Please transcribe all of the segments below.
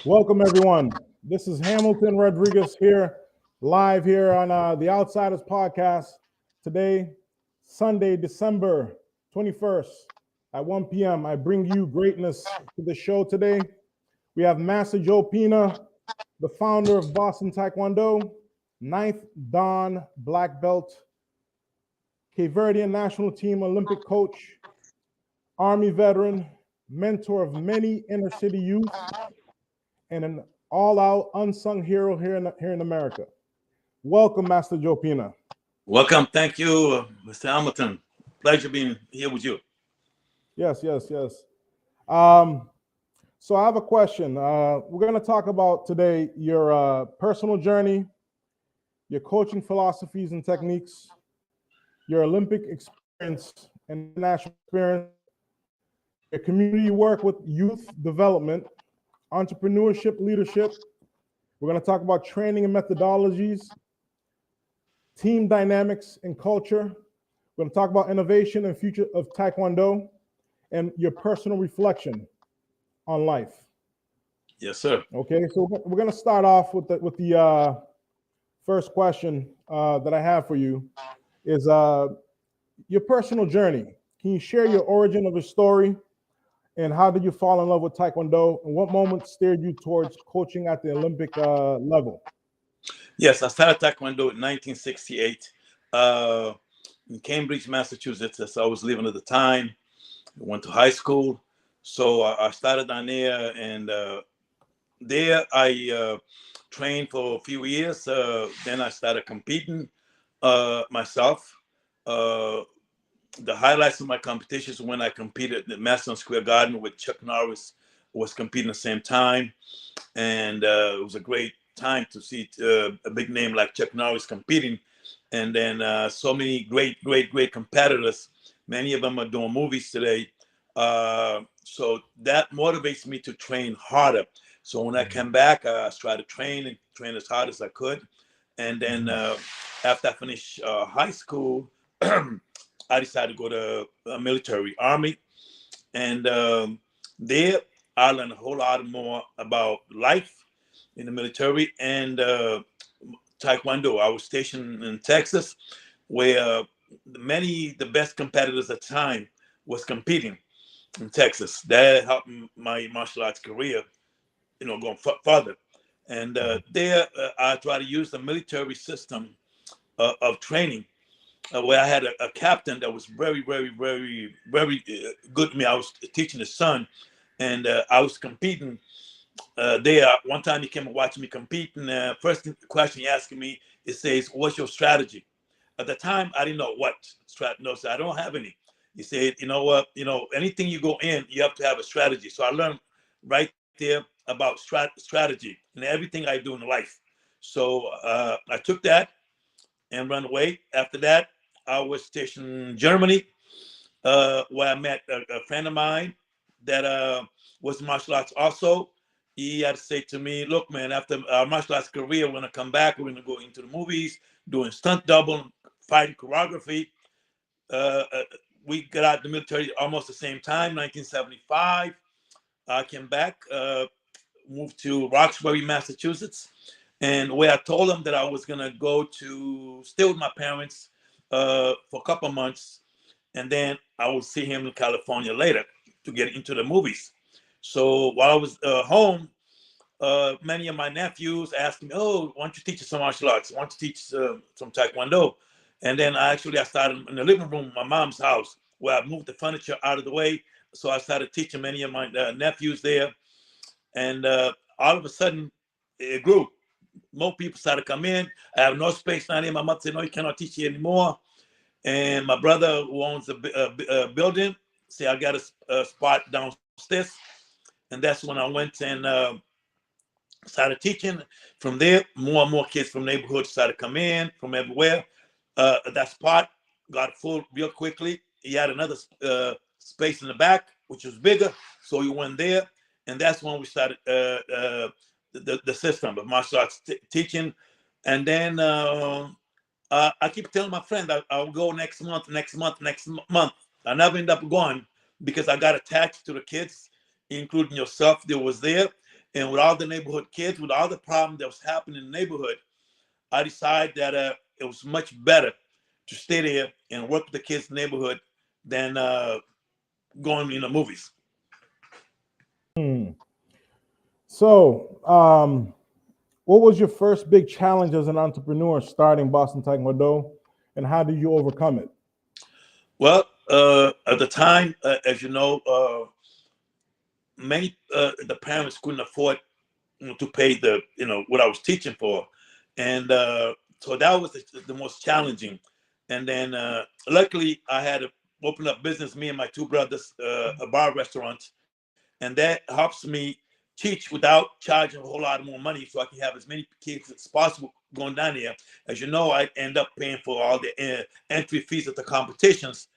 Welcome, everyone. This is Hamilton Rodriguez here, live here on the Outsiders podcast. Today, Sunday, December 21st at 1 p.m. I bring you greatness to the show today. We have Master Joe Pina, the founder of Boston Taekwondo, ninth Dan black belt, Cape Verdean national team Olympic coach, Army veteran, mentor of many inner city youth, and an all-out unsung hero here in America. Welcome, Master Joe Pina. Welcome. Thank you, Mr. Hamilton. Pleasure being here with you. Yes. Um, so I have a question. We're going to talk about today your personal journey, your coaching philosophies and techniques, your Olympic experience and international experience, your community work with youth development, entrepreneurship, leadership. We're going to talk about training and methodologies, team dynamics and culture. We're going to talk about innovation and future of Taekwondo, and your personal reflection on life. Yes, sir. Okay, so we're going to start off with the first question that I have for you is your personal journey. Can you share your origin of the story, and how did you fall in love with Taekwondo, and what moment steered you towards coaching at the Olympic level? Yes, I started Taekwondo in 1968 in Cambridge, Massachusetts. As I was living at the time. I went to high school. So I started down there, and there I trained for a few years. Then I started competing myself. The highlights of my competitions when I competed at Madison Square Garden with Chuck Norris was competing at the same time. And it was a great time to see a big name like Chuck Norris competing. And then so many great competitors. Many of them are doing movies today. So that motivates me to train harder. So when I came back, I tried to train as hard as I could. And then after I finished high school, I decided to go to the military, Army. And there I learned a whole lot more about life in the military and Taekwondo. I was stationed in Texas, where the best competitors at the time was competing in Texas. That helped my martial arts career, going further. And there I try to use the military system of training, where I had a captain that was very good to me. I was teaching his son, and I was competing there. One time he came and watched me compete, and first question he asked me, it says, "What's your strategy?" At the time, I didn't know what strategy. No, so I don't have any. He said, "You know what? Anything you go in, you have to have a strategy." So I learned right there about strategy and everything I do in life. So I took that and run away. After that, I was stationed in Germany, where I met a friend of mine that was martial arts also. He had to say to me, "Look, man, after our martial arts career, we're going to come back. We're going to go into the movies, doing stunt double, fighting choreography." We got out of the military almost the same time, 1975. I came back, moved to Roxbury, Massachusetts, and where I told them that I was going to go to stay with my parents for a couple of months, and then I would see him in California later to get into the movies. So while I was home, many of my nephews asked me, "Oh, why don't you teach us some martial arts? Why don't you teach some Taekwondo?" And then I started in the living room of my mom's house, where I moved the furniture out of the way. So I started teaching many of my nephews there. And all of a sudden, it grew. More people started to come in. I have no space down here. My mother said, "No, you cannot teach here anymore." And my brother, who owns a building, said, "I got a spot downstairs." And that's when I went and started teaching. From there, more and more kids from neighborhoods started to come in from everywhere. That spot got full real quickly. He had another space in the back, which was bigger. So we went there. And that's when we started the system of martial arts teaching. And then I keep telling my friend I'll go next month. I never end up going because I got attached to the kids, including yourself. They was there, And with all the neighborhood kids, with all the problems that was happening in the neighborhood, I decided that it was much better to stay there and work with the kids in the neighborhood than going in the movies. Hmm. So, what was your first big challenge as an entrepreneur starting Boston Taekwondo, and how did you overcome it? Well, at the time, as you know, many the parents couldn't afford to pay the what I was teaching for, and so that was the most challenging. And then luckily, I had to open up business. Me and my two brothers, a bar restaurant, and that helps me teach without charging a whole lot more money, so I can have as many kids as possible going down there. As you know, I end up paying for all the entry fees at the competitions.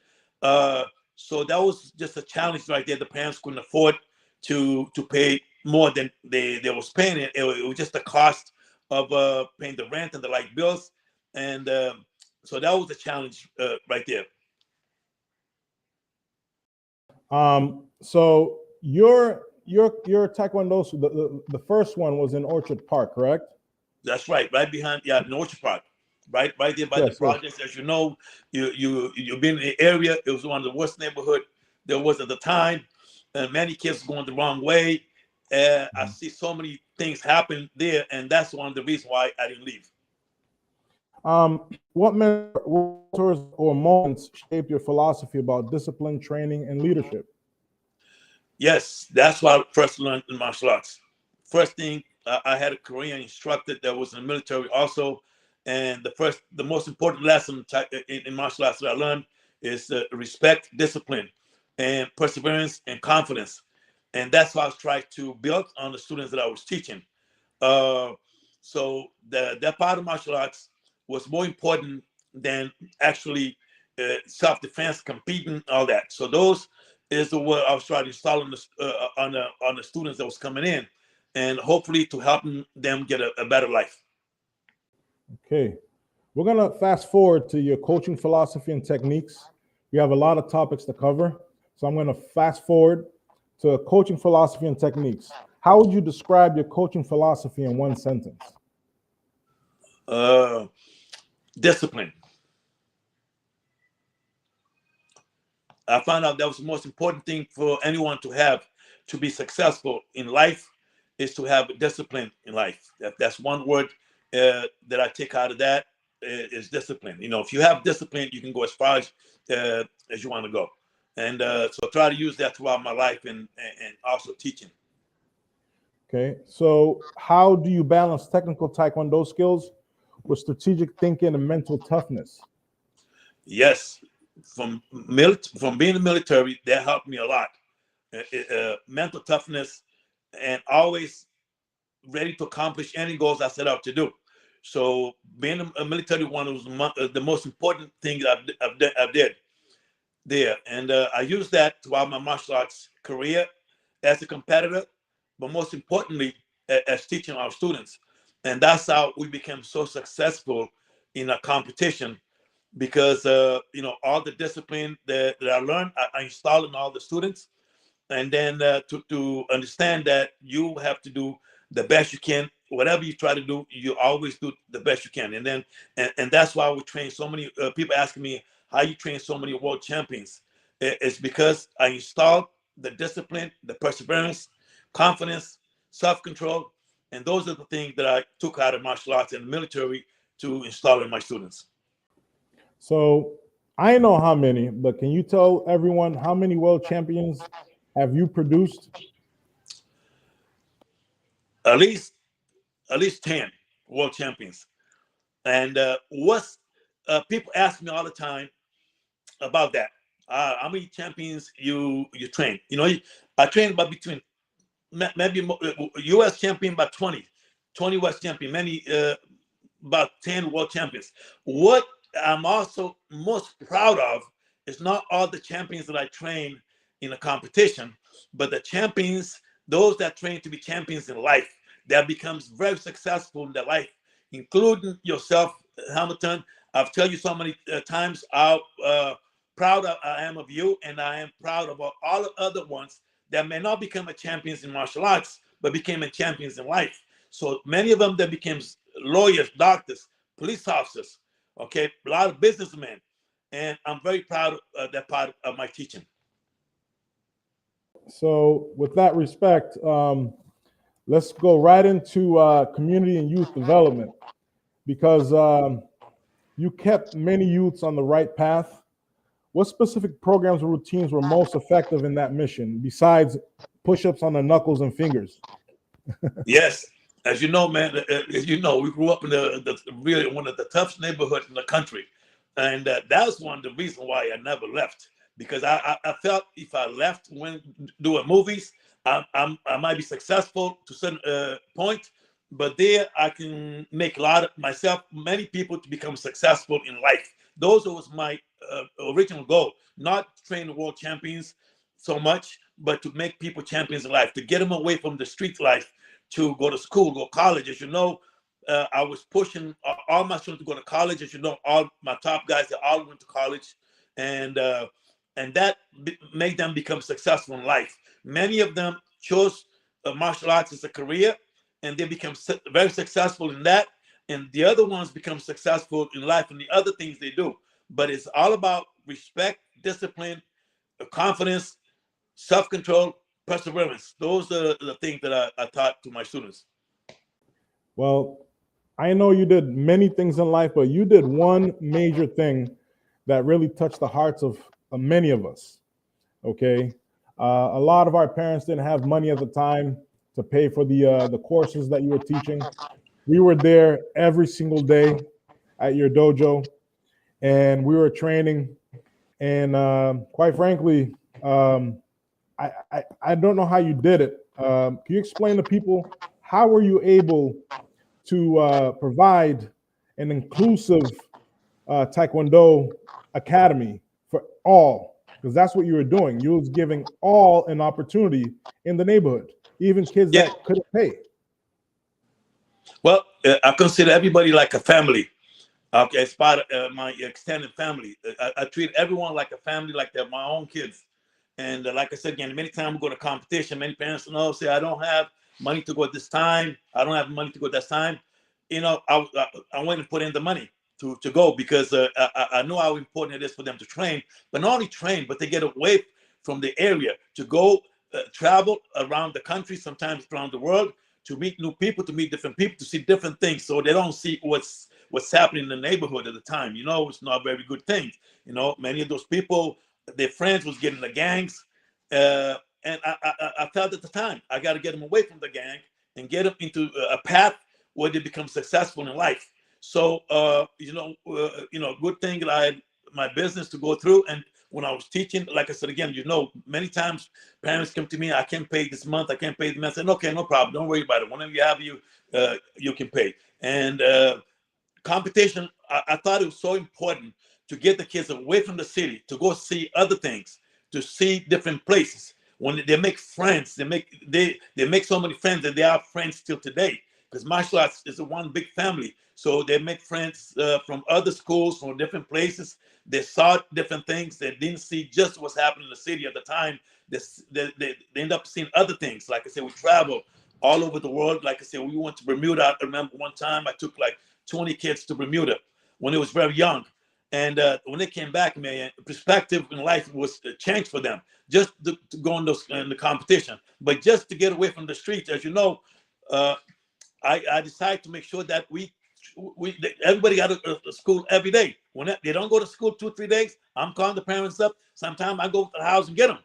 Uh, so that was just a challenge right there. The parents couldn't afford to pay more than they was paying. It was just the cost of paying the rent and the light bills, and so that was the challenge right there. So your Taekwondo, so the first one was in Orchard Park, correct? That's right, right behind Orchard Park, right there by the Yes, yes. projects. As you know, you've been in the area. It was one of the worst neighborhood there was at the time, and many kids going the wrong way. I see so many things happen there, and that's one of the reasons why I didn't leave. What mentors or moments shaped your philosophy about discipline, training, and leadership? Yes, that's why I first learned in martial arts. First thing, I had a Korean instructor that was in the military also, and the most important lesson in martial arts that I learned is respect, discipline, and perseverance and confidence, and that's what I was trying to build on the students that I was teaching. Uh, so that part of martial arts was more important than actually self-defense, competing, all that. So those is the what I was trying to install on the students that was coming in, and hopefully to help them get a better life. Okay. We're going to fast forward to your coaching philosophy and techniques. We have a lot of topics to cover. So I'm going to fast forward to coaching philosophy and techniques. How would you describe your coaching philosophy in one sentence? Uh, Discipline. I found out that was the most important thing for anyone to have to be successful in life is to have discipline in life. That's one word that I take out of that is discipline. You know, if you have discipline, you can go as you want to go. And so try to use that throughout my life and also teaching. Okay. So how do you balance technical Taekwondo skills with strategic thinking and mental toughness? Yes, from being in the military, that helped me a lot. Mental toughness and always ready to accomplish any goals I set out to do. So being a military one was the most important thing I've did there, and I used that throughout my martial arts career as a competitor, but most importantly as teaching our students, and that's how we became so successful in a competition because all the discipline that I learned, I installed in all the students, and then to understand that you have to do the best you can. Whatever you try to do, you always do the best you can. And then and that's why we train so many people asking me how you train so many world champions. It's because I installed the discipline, the perseverance, confidence, self-control, and those are the things that I took out of martial arts and the military to install in my students. So I know how many, but can you tell everyone how many world champions have you produced? At least 10 world champions. And what's people ask me all the time about that. How many champions you train? I train about between maybe U.S. champion about 20 West champion, many about 10 world champions. What I'm also most proud of is not all the champions that I train in a competition, but the champions, those that train to be champions in life, that becomes very successful in their life, including yourself, Hamilton. I've told you so many times how proud I am of you, and I am proud of all the other ones that may not become a champions in martial arts, but became champions in life. So many of them that became lawyers, doctors, police officers, okay, a lot of businessmen. And I'm very proud of that part of my teaching. So with that respect, let's go right into community and youth development, because you kept many youths on the right path. What specific programs or routines were most effective in that mission, besides push-ups on the knuckles and fingers? Yes, as you know, man, as you know, we grew up in the really one of the toughest neighborhoods in the country, and that was one of the reasons why I never left, because I felt if I left when doing movies, I might be successful to a certain point, but there I can make a lot of myself, many people to become successful in life. Those was my original goal, not train the world champions so much, but to make people champions in life, to get them away from the street life, to go to school, go to college. As you know, I was pushing all my students to go to college. As you know, all my top guys, they all went to college, and that made them become successful in life. Many of them chose martial arts as a career, and they become very successful in that. And the other ones become successful in life and the other things they do. But it's all about respect, discipline, confidence, self-control, perseverance. Those are the things that I taught to my students. Well, I know you did many things in life, but you did one major thing that really touched the hearts of many of us. Okay, a lot of our parents didn't have money at the time to pay for the courses that you were teaching. We were there every single day at your dojo, and we were training. And quite frankly, I don't know how you did it. Can you explain to people how were you able to provide an inclusive Taekwondo academy for all? Because that's what you were doing. You was giving all an opportunity in the neighborhood, even kids that couldn't pay. Well, I consider everybody like a family. Okay, as part of my extended family, I treat everyone like a family, like they're my own kids. And like I said again, many times we go to competition. Many parents say, I don't have money to go at this time. I don't have money to go at this time. You know, I went and put in the money to go, because I know how important it is for them to train, but not only train, but they get away from the area to go travel around the country, sometimes around the world, to meet new people, to meet different people, to see different things, so they don't see what's happening in the neighborhood at the time. You know, it's not a very good thing. You know, many of those people, their friends was getting the gangs, and I felt at the time I got to get them away from the gang and get them into a path where they become successful in life. So good thing that I had my business to go through. And when I was teaching, like I said again, many times parents come to me, I can't pay this month, I can't pay the month. I said, okay, no problem, don't worry about it. Whenever you have you can pay. And competition, I thought it was so important to get the kids away from the city, to go see other things, to see different places. When they make friends, they make so many friends, and they are friends still today, because martial arts is one big family. So they make friends from other schools, from different places. They saw different things. They didn't see just what's happening in the city at the time. They end up seeing other things. Like I said, we travel all over the world. Like I said, we went to Bermuda. I remember one time I took like 20 kids to Bermuda when they was very young. And when they came back, man, perspective in life was changed for them, just to go in the competition. But just to get away from the streets, as you know, I decided to make sure that everybody got to school every day. When they don't go to school 2-3 days, I'm calling the parents up. Sometimes I go to the house and get them.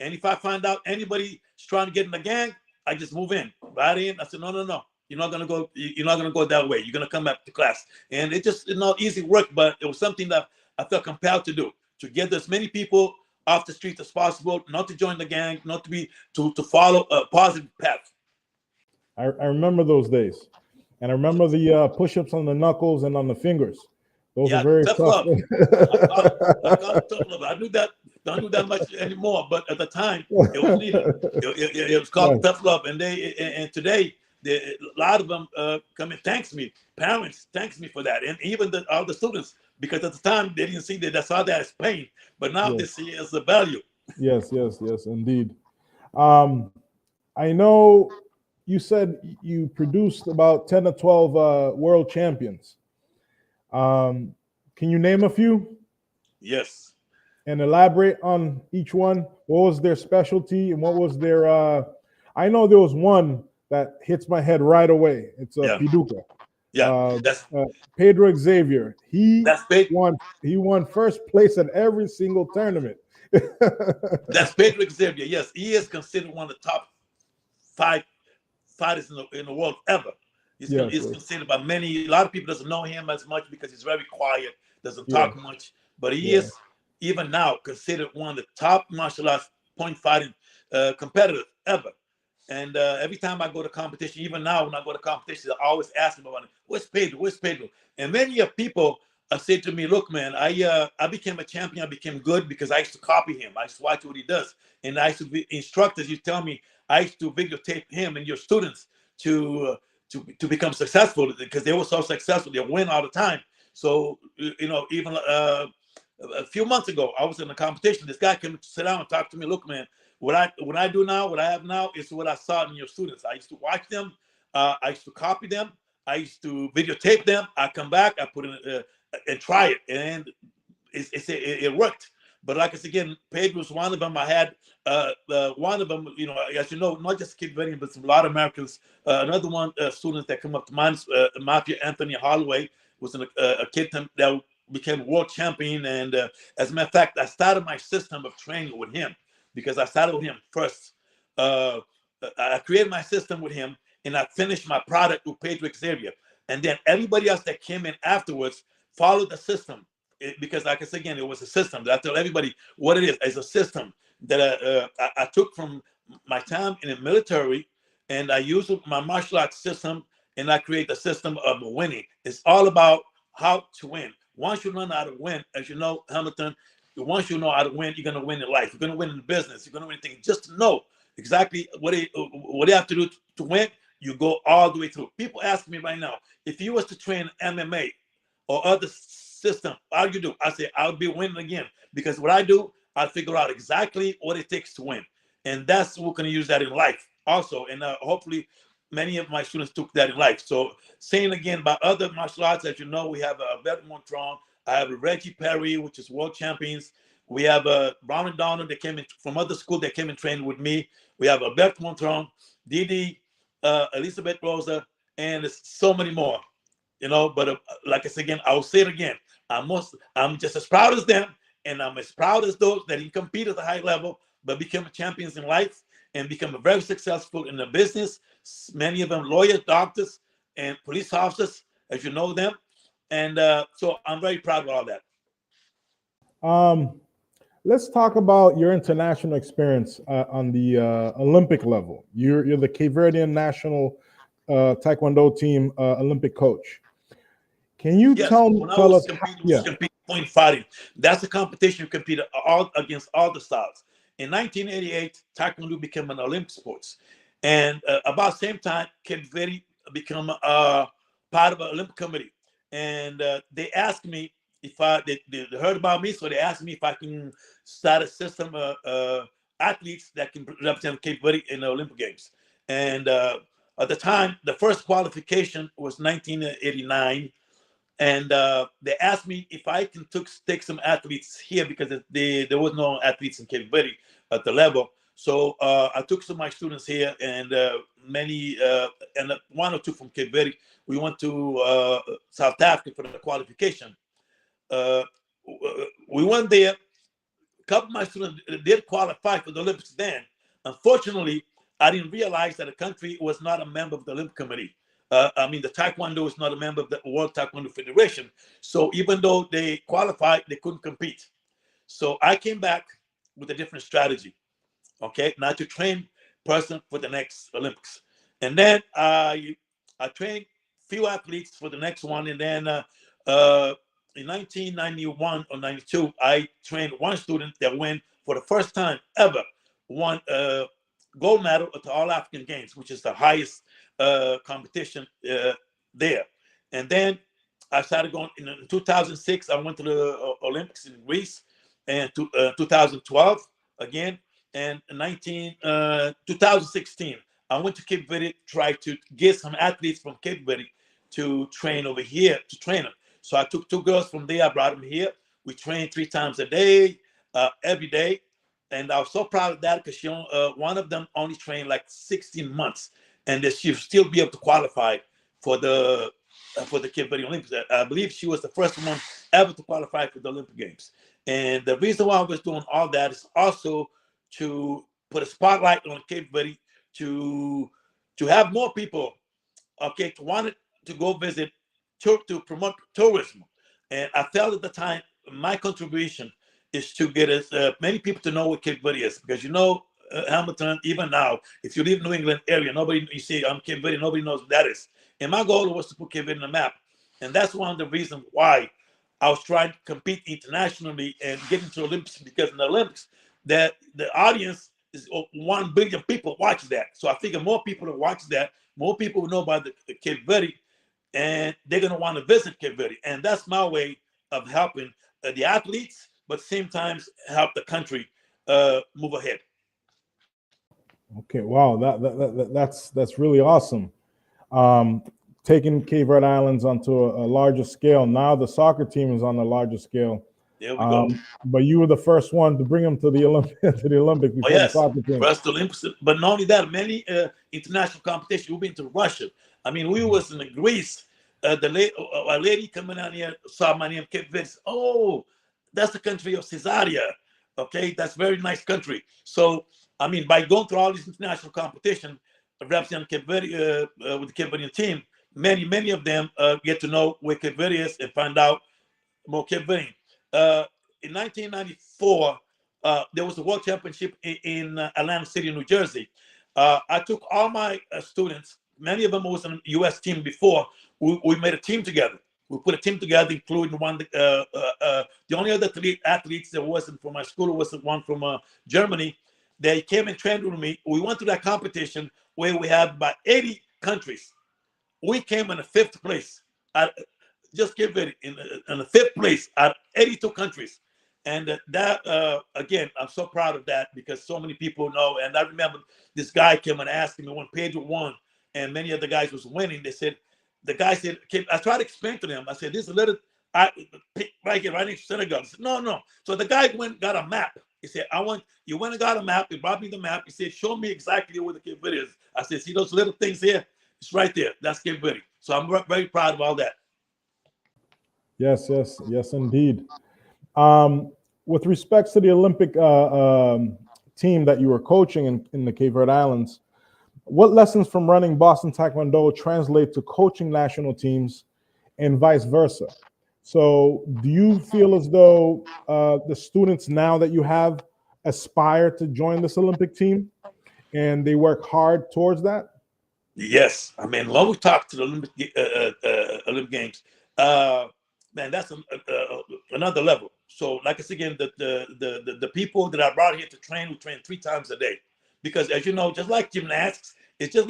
And if I find out anybody's trying to get in the gang, I just move in. Right in. I said, no. You're not gonna go. You're not gonna go that way. You're gonna come back to class. And it's not easy work, but it was something that I felt compelled to do, to get as many people off the streets as possible, not to join the gang, not to follow a positive path. I remember those days, and I remember the push-ups on the knuckles and on the fingers. Those are very tough tough. love. I call it tough love. I do that. Don't do that much anymore, but at the time it was needed. It was called tough love, and today a lot of them come and thanks me. Parents thanks me for that, and even all the students, because at the time they didn't see that. They saw that as pain, but now they see it as a value. Yes, indeed. I know you said you produced about 10 to 12 world champions. Um, can you name a few Yes. and elaborate on each one? What was their specialty and what was their? I know there was one that hits my head right away. It's a Yeah. Piduca. Yeah. Uh, That's Pedro Xavier. He that's big. won. He won first place at every single tournament. That's Pedro Xavier. Yes, he is considered one of the top five fighters in the world ever. Yes, He's yes, considered by many. A lot of people doesn't know him as much because he's very quiet, doesn't yeah, talk much. But he yeah, is even now considered one of the top martial arts point fighting competitors ever. And every time I go to competition, even now when I go to competition, I always ask them about it. Where's Pedro? Where's Pedro? And many of people say to me, "Look, man, I became a champion. I became good because I used to copy him. I used to watch what he does, and I used to be instructors. You tell me I used to videotape him and your students to to become successful because they were so successful. They win all the time. So even a few months ago, I was in a competition. This guy came to sit down and talk to me. Look, man, what I do now, what I have now, is what I saw in your students. I used to watch them. I used to copy them. I used to videotape them. I come back, I put in and try it, and it worked. But like I said again, Pedro was one of them. I had one of them, as you know, not just Kid Venny, but some a lot of Americans. Another one, students that come up to mind, Mafia Anthony Holloway was a kid that became world champion. And as a matter of fact, I started my system of training with him because I started with him first. I created my system with him, and I finished my product with Pedro Xavier. And then everybody else that came in afterwards followed the system. Because like I said again, it was a system that I tell everybody what it is. It's a system that I took from my time in the military, and I used my martial arts system, and I create a system of winning. It's all about how to win. Once you learn how to win, as you know, Hamilton, once you know how to win, you're going to win in life. You're going to win in business. You're going to win things. Just to know exactly what you have to do to win, you go all the way through. People ask me right now, if you was to train MMA or other system, how do you do? I say, I'll be winning again. Because what I do, I figure out exactly what it takes to win. And that's we're going to use that in life also. And hopefully many of my students took that in life. So saying again about other martial arts, as you know, we have Albert Montron, I have Reggie Perry, which is world champions. We have Brown and Donald that came in from other school that came and trained with me. We have Albert Montron, Didi, Elizabeth Rosa, and there's so many more. But like I said again, I'll say it again. I'm just as proud as them, and I'm as proud as those that can compete at a high level, but become champions in life and become very successful in the business. Many of them lawyers, doctors, and police officers, as you know them. And so I'm very proud of all that. Um, let's talk about your international experience on the Olympic level. You're the Cape Verdean national Taekwondo team Olympic coach. Can you Yes, when I tell was us? competing, was Yeah. competing point fighting. That's a competition you compete all against all the styles. In 1988, Taekwondo became an Olympic sports, and about the same time, Cape Verde become part of an Olympic committee. And they asked me if they heard about me, so they asked me if I can start a system of athletes that can represent Cape Verde in the Olympic Games. And at the time, the first qualification was 1989, and they asked me if I can take some athletes here because there was no athletes in Cape Verde at the level. So I took some of my students here, and many and one or two from Cape Verde. We went to South Africa for the qualification. Uh, we went there. A couple of my students did qualify for the Olympics then. Unfortunately, I didn't realize that the country was not a member of the Olympic Committee. I mean, the Taekwondo is not a member of the World Taekwondo Federation. So even though they qualified, they couldn't compete. So I came back with a different strategy. Okay, now to train person for the next Olympics, and then I trained few athletes for the next one, and then in 1991 or 92, I trained one student that went for the first time ever won gold medal at the All African Games, which is the highest competition there. And then I started going in 2006. I went to the Olympics in Greece, and 2012 again, and 2016 I went to Cape Verde, tried to get some athletes from Cape Verde to train over here, to train them. So I took 2 girls from there, I brought them here. We trained 3 times a day, every day. And I was so proud of that because one of them only trained like 16 months, and that she'll still be able to qualify for the Cape Verde Olympics. I believe she was the first one ever to qualify for the Olympic Games. And the reason why I was doing all that is also to put a spotlight on Cape Verde, to have more people, okay, to want to go visit, to promote tourism. And I felt at the time my contribution is to get as many people to know what Cape Verde is, because Hamilton, even now, if you live in New England area, you say I'm Cape Verde, nobody knows what that is. And my goal was to put Cape Verde on the map, and that's one of the reasons why I was trying to compete internationally and get into the Olympics, because in the Olympics, that the audience is 1 billion people watch that. So I figure more people will watch that, more people will know about the Cape Verde, and they're going to want to visit Cape Verde. And that's my way of helping the athletes, but same times help the country move ahead. Okay, wow, that's really awesome. Um, Taking Cape Verde Islands onto a larger scale. Now the soccer team is on a larger scale. There we go. But you were the first one to bring them to the Olympic Oh before the yes, soccer team. first Olympics. But not only that, many international competitions. We've been to Russia. I mean, we was in Greece. A lady coming down here saw my name, Cape Verde. Oh, that's the country of Caesarea. Okay, that's very nice country. So I mean, by going through all these international competition, representing Cape Verde with the Cape Verdean team, many of them get to know where Cape Verde is and find out more Cape Verdean. In 1994, there was a World Championship in Atlantic City, New Jersey. I took all my students. Many of them was on the U.S. team before. We made a team together. We put a team together, including the only other 3 athletes that wasn't from my school was the one from Germany. They came and trained with me. We went to that competition where we had about 80 countries. We came in the 5th place. Just give it in the 5th place out of 82 countries. And that, again, I'm so proud of that because so many people know. And I remember this guy came and asked me when Pedro won and many other guys was winning. The guy said, I tried to explain to them. I said, this is a little, right here, right next to Senegal. He said, no. So the guy went and got a map. He said, you went and got a map. He brought me the map. He said, show me exactly where the Cape Verde is. I said, see those little things here? It's right there. That's Cape Verde. So I'm very proud of all that. Yes, indeed. With respects to the Olympic team that you were coaching in the Cape Verde Islands, what lessons from running Boston Taekwondo translate to coaching national teams and vice versa? So do you feel as though the students now that you have aspire to join this Olympic team and they work hard towards that? Yes. I mean, when we talk to the Olympic Games, man, that's another level. So, like I said again, the people that I brought here to train, we train 3 times a day. Because as you know, just like gymnastics, it's just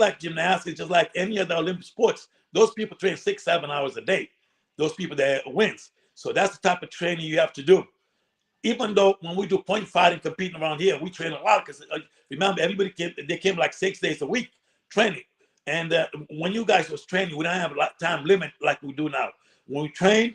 like any other Olympic sports. Those people train 6-7 hours a day. Those people that wins. So that's the type of training you have to do. Even though when we do point fighting, competing around here, we train a lot because remember everybody came like 6 days a week training. And when you guys was training, we don't have a time limit like we do now. When we train,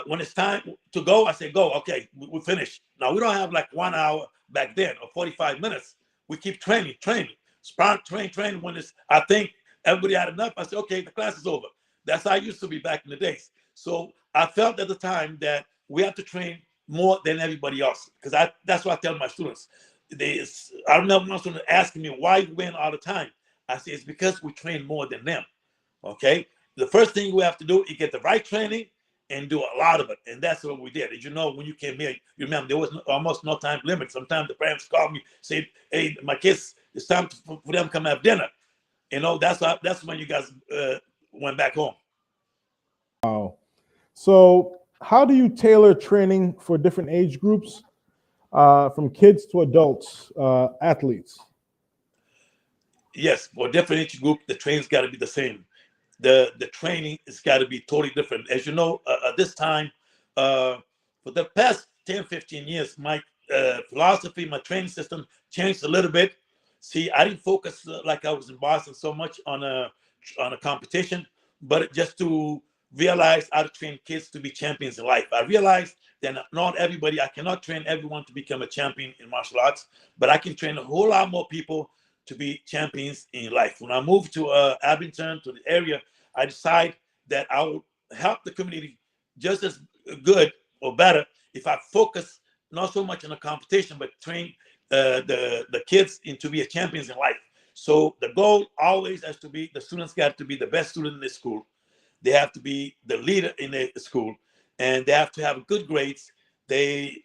when it's time to go, I say go. Okay, we finish. Now we don't have like 1 hour back then or 45 minutes. We keep training, train. When I think everybody had enough, I said, okay, the class is over. That's how I used to be back in the days. So I felt at the time that we have to train more than everybody else because that's what I tell my students. I remember my students asking me why you win all the time. I say it's because we train more than them. Okay, the first thing we have to do is get the right training and do a lot of it, and that's what we did. As you know, when you came here, you remember there was almost no time limit. Sometimes the parents called me, say, "Hey, my kids, it's time for them to come have dinner." You know, that's when you guys went back home. Wow. So, how do you tailor training for different age groups, from kids to adults, athletes? Yes, for different age group, the training's got to be the same. The training has got to be totally different. As you know, at this time, for the past 10, 15 years, my philosophy, my training system changed a little bit See, I didn't focus like I was in Boston so much on a competition, but just to realize how to train kids to be champions in life. I realized that not everybody, I cannot train everyone to become a champion in martial arts, but I can train a whole lot more people to be champions in life. When I moved to Abington, to the area, I decided that I would help the community just as good or better if I focus not so much on the competition, but train the kids into be a champions in life. So the goal always has to be the students got to be the best student in the school. They have to be the leader in the school, and they have to have good grades. They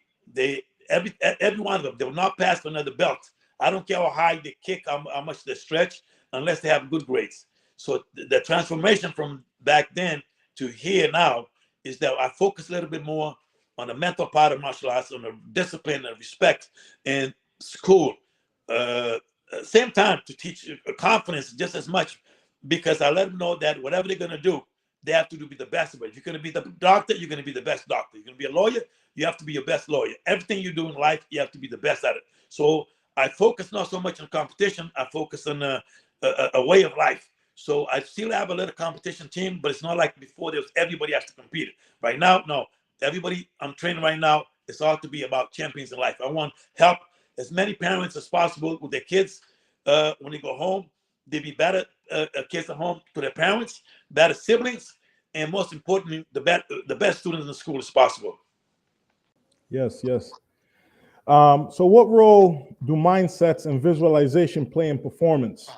every one of them, they will not pass for another belt. I don't care how high they kick, how much they stretch, unless they have good grades. So the transformation from back then to here now is that I focus a little bit more on the mental part of martial arts, on the discipline and respect in school. Same time to teach confidence just as much, because I let them know that whatever they're going to do, they have to do be the best of it. If you're going to be the doctor, you're going to be the best doctor. You're going to be a lawyer, you have to be your best lawyer. Everything you do in life, you have to be the best at it. So I focus not so much on competition. I focus on a way of life. So I still have a little competition team, but it's not like before there was everybody has to compete. Right now, no. Everybody I'm training right now, it's all to be about champions in life. I want help as many parents as possible with their kids when they go home. They be better kids at home to their parents, better siblings, and most importantly, the best students in the school as possible. Yes, yes. So what role do mindsets and visualization play in performance?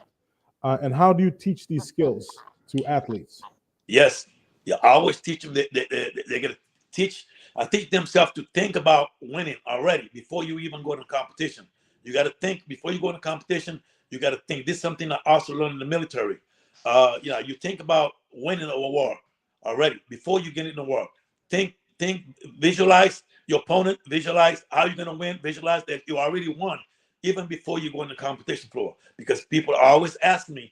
And how do you teach these skills to athletes? Yes, you always teach them. They're going to teach. I teach themselves to think about winning already before you even go to competition. You got to think before you go to competition. You got to think. This is something I also learned in the military. You think about winning a war already before you get in the war. Think, visualize your opponent. Visualize how you're going to win. Visualize that you already won even before you go in the competition floor. Because people always ask me,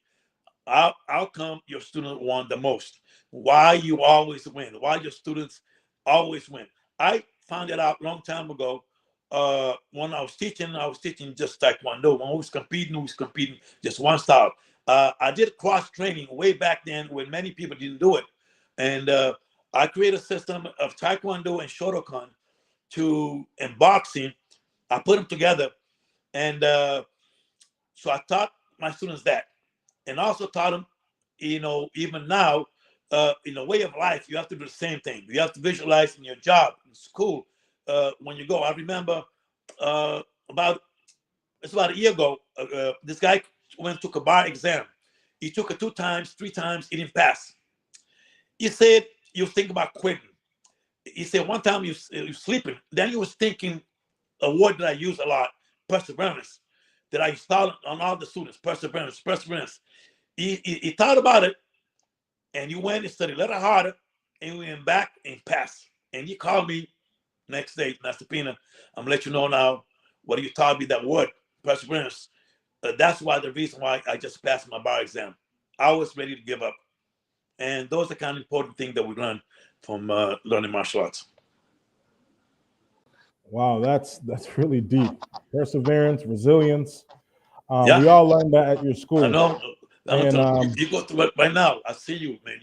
how come your student won the most? Why you always win? Why your students always win? I found it out a long time ago. When I was teaching just Taekwondo. When I was competing just one style. I did cross training way back then when many people didn't do it. And I created a system of Taekwondo and Shotokan and boxing. I put them together. And so I taught my students that. And also taught them, even now, in a way of life, you have to do the same thing. You have to visualize in your job, in school, when you go. I remember uh, about it's about a year ago. This guy went took a bar exam. He took it 2 times, 3 times. He didn't pass. He said you think about quitting. He said one time you sleeping. Then he was thinking a word that I use a lot, perseverance. That I installed on all the students, perseverance, perseverance. He thought about it, and he went and studied a little harder, and he went back and passed. And he called me next day, Master Pina, I'm gonna let you know now what you taught me, that word, perseverance. That's why the reason why I just passed my bar exam. I was ready to give up. And those are kind of important things that we learn from learning martial arts. Wow, that's really deep. Perseverance, resilience. Yeah, We all learned that at your I school. know. I'm And telling you, you go through it right now. I see you, man.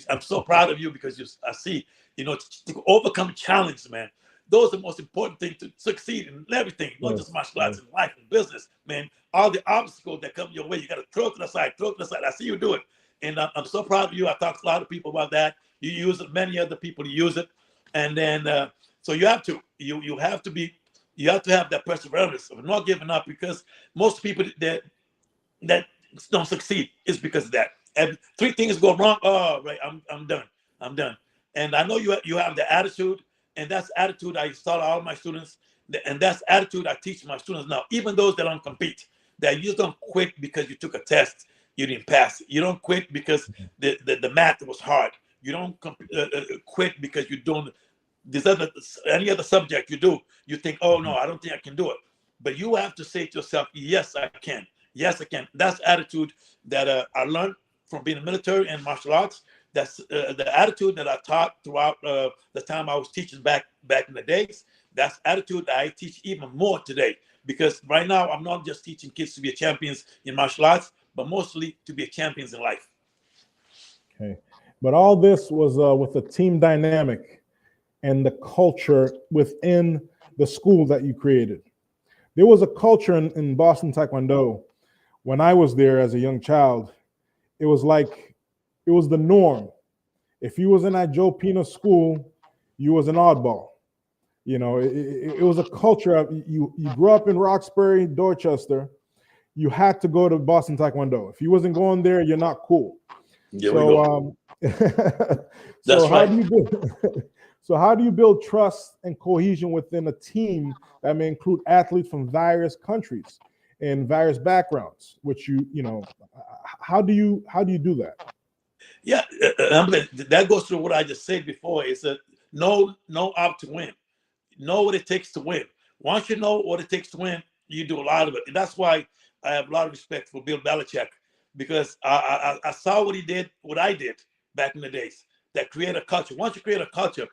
I'm so proud of you because I see, to overcome challenges, man. Those are the most important things to succeed in everything, not just yes, martial arts, yes, in life and business, man. All the obstacles that come your way, you got to throw it to the side, throw it to the side. I see you do it. And I'm so proud of you. I talked to a lot of people about that. You use it, many other people use it. And then, so you have to, you have to be, you have to have that perseverance of not giving up, because most people that don't succeed is because of that. And 3 things go wrong. Oh, right, I'm done. I'm done. And I know you have the attitude, and that's attitude I install all my students, and that's attitude I teach my students now. Even those that don't compete, that you just don't quit because you took a test, you didn't pass. You don't quit because the math was hard. You don't quit because you don't. Any other subject you do, you think, oh no, I don't think I can do it. But you have to say to yourself, yes, I can. Yes, I can. That's attitude that I learned from being in the military and martial arts. That's the attitude that I taught throughout the time I was teaching back in the days. That's attitude that I teach even more today. Because right now, I'm not just teaching kids to be champions in martial arts, but mostly to be champions in life. Okay. But all this was with the team dynamic and the culture within the school that you created. There was a culture in Boston Taekwondo when I was there as a young child. It was like, it was the norm. If you was in that Joe Pina school, you was an oddball. You know, it was a culture of, you grew up in Roxbury, Dorchester, you had to go to Boston Taekwondo. If you wasn't going there, you're not cool. There we go. So That's how right. do you build, so how do you build trust and cohesion within a team that may include athletes from various countries and various backgrounds? Which you know, how do you do that? Yeah, that goes through what I just said before. It's a know how to win. Know what it takes to win. Once you know what it takes to win, you do a lot of it. And that's why I have a lot of respect for Bill Belichick, because I saw what he did, what I did back in the days, that create a culture. Once you create a culture,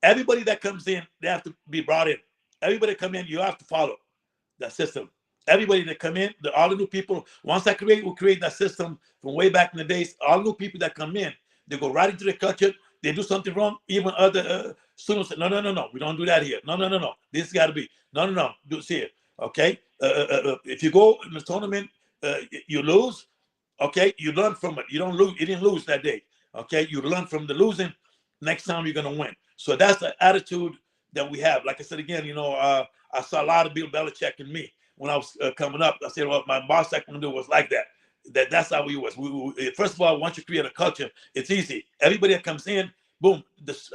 everybody that comes in, they have to be brought in. Everybody come in, you have to follow that system. Everybody that come in, all the new people, once I create that system from way back in the days, all new people that come in, they go right into the culture. They do something wrong, even other students say, no, we don't do that here. No, this got to be, no, do this here. Okay, if you go in the tournament, you lose. Okay, you learn from it. You don't lose. You didn't lose that day. Okay, you learn from the losing. Next time you're gonna win. So that's the attitude that we have. Like I said again, I saw a lot of Bill Belichick in me when I was coming up. I said, well, my boss taekwondo was like that. That's how we was. First of all, once you create a culture, it's easy. Everybody that comes in, boom.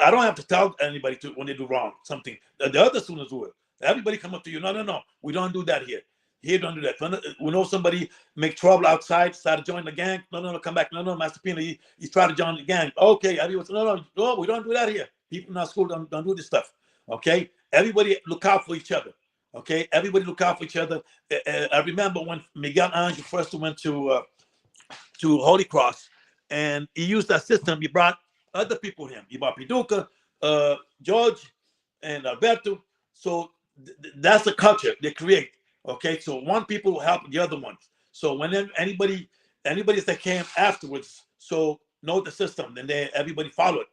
I don't have to tell anybody to when they do wrong something. The other students do it. Everybody come up to you. No. We don't do that here. Here, don't do that. We know somebody make trouble outside, start to join the gang. No, come back. No, Master Pina, you try to join the gang. Okay, everyone said, no, we don't do that here. People in our school don't do this stuff. Okay, everybody look out for each other. Okay, everybody look out for each other. I remember when Miguel Angel first went to Holy Cross, and he used that system. He brought other people with him. He brought Piduca, George, and Alberto. So that's the culture they create. Okay, so one people will help the other ones. So when anybody that came afterwards, so know the system, and then everybody follow it.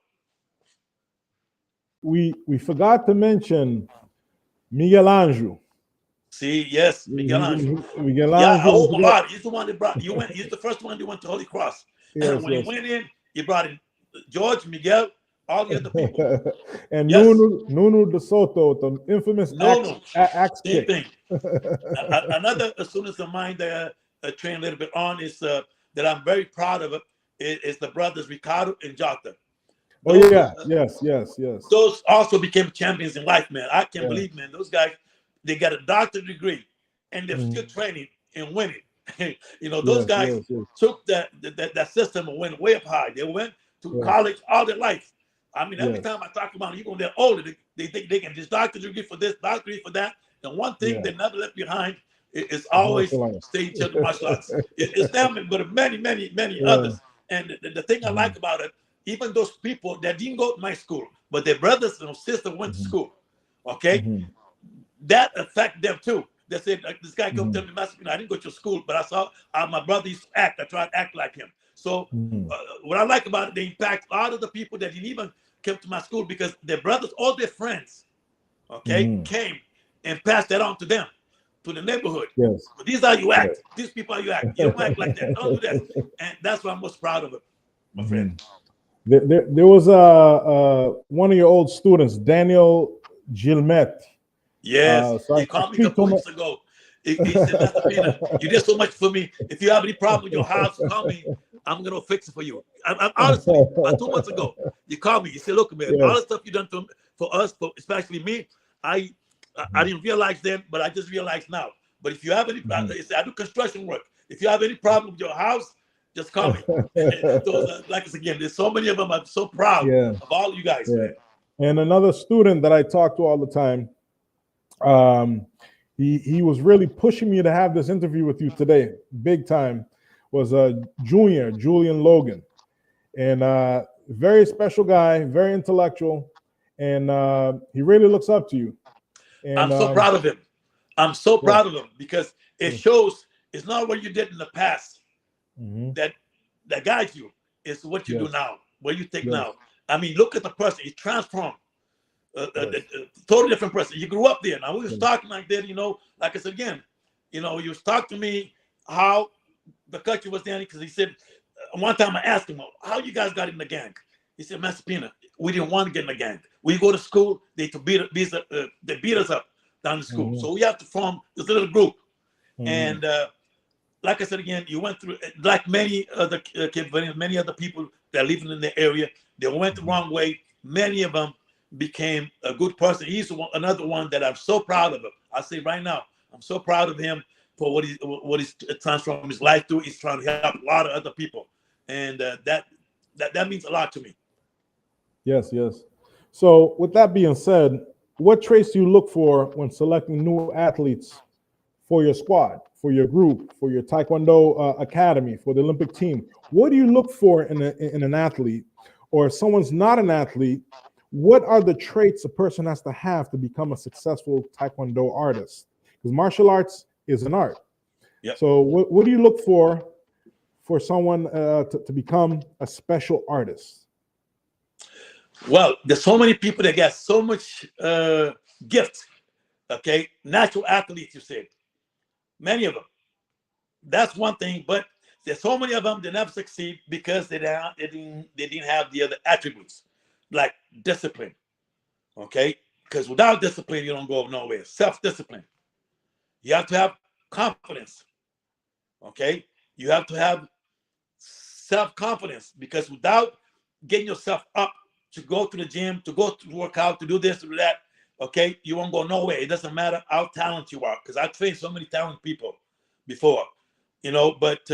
We forgot to mention Miguel Angel. See, yes, Miguel Angel. Miguel Yeah, I owe him a Angel. lot. He's the one that brought you went. He's the first one that went to Holy Cross. And Yes, when he went in, he brought in George, Miguel, all the other people. And Yes. Nunu De Soto, the infamous axe Same kick. thing. Another students of mine that train a little bit on is that I'm very proud of it is the brothers Ricardo and Jota. Oh yeah, yes. Those also became champions in life, man. I can't believe, man. Those guys, they got a doctorate degree, and they're still training and winning. Those guys took that system and went way up high. They went to college all their life. I mean, every time I talk about them, they're older. They think they can just doctorate degree for this, doctorate degree for that. And one thing they never left behind is always stay to the martial arts. It's them, but many others. And the thing I like about it, even those people that didn't go to my school, but their brothers and sisters went to school, okay? That affect them too. They said, like, this guy come to me, Master Pina, I didn't go to school, but I saw my brother used to act. I tried to act like him. So what I like about it, they impact a lot of the people that didn't even come to my school because their brothers, all their friends, okay, came and passed that on to them, to the neighborhood. Yes. But these are you act. These people are you act. You don't act like that. Don't do that. And that's why I'm most proud of it, my friend. There was one of your old students, Daniel Gilmet. Yes, he called me a couple weeks ago. He said, Master Pina, you did so much for me. If you have any problem with your house, call me. I'm going to fix it for you. I'm honestly, 2 months ago, you called me. You said, look, man, all the stuff you done for us, especially me, I didn't realize then, but I just realized now. But if you have any, I do construction work. If you have any problem with your house, just call me. So, like I said again, there's so many of them. I'm so proud of all you guys, man. And another student that I talk to all the time, he was really pushing me to have this interview with you today, big time, was Julian Logan. And very special guy, very intellectual, and he really looks up to you. And I'm so proud of him. I'm so yeah. proud of him because it Mm. shows it's not what you did in the past Mm-hmm. that guides you. It's what you do Yes. now, what you think Yes. now. I mean, look at the person. He transformed. Yes. Totally different person. You grew up there. Now we was Yes. talking like that, like I said again, you was talking to me how the culture was there because he said one time I asked him, how you guys got in the gang? He said, Master Pina, we didn't want to get in the gang. We go to school, they beat us up down the school. Mm-hmm. So we have to form this little group. Mm-hmm. And like I said again, you went through like many other many other people that are living in the area. They went the Mm-hmm. wrong way. Many of them became a good person. He's another one that I'm so proud of him. I say right now, I'm so proud of him for what he's transformed his life through. He's trying to help a lot of other people, and that means a lot to me. Yes. Yes. So, with that being said, what traits do you look for when selecting new athletes for your squad, for your group, for your Taekwondo academy, for the Olympic team? What do you look for in an athlete, or if someone's not an athlete? What are the traits a person has to have to become a successful Taekwondo artist? Because martial arts is an art. Yep. So, what do you look for someone to become a special artist? Well, there's so many people that got so much gift. Okay, natural athletes. You said many of them. That's one thing, but there's so many of them that never succeed because they didn't have the other attributes like discipline. Okay, because without discipline you don't go nowhere. Self-discipline. You have to have confidence. Okay, you have to have self-confidence because without getting yourself up to go to the gym, to go to work out, to do this, to do that, okay, you won't go nowhere. It doesn't matter how talented you are because I've trained so many talented people before, but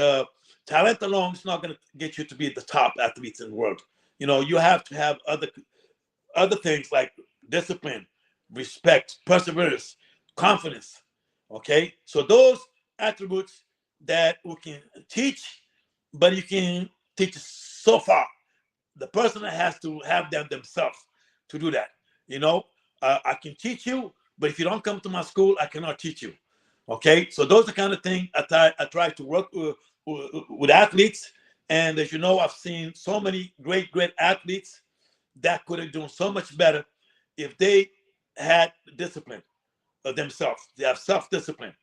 talent alone is not going to get you to be the top athletes in the world. You have to have other things like discipline, respect, perseverance, confidence. Okay, so those attributes that we can teach, but you can teach so far. The person that has to have them themselves to do that. I can teach you, but if you don't come to my school, I cannot teach you. Okay, so those are the kind of things I try to work with athletes. And as you know, I've seen so many great athletes that could have done so much better if they had discipline of themselves. They have self-discipline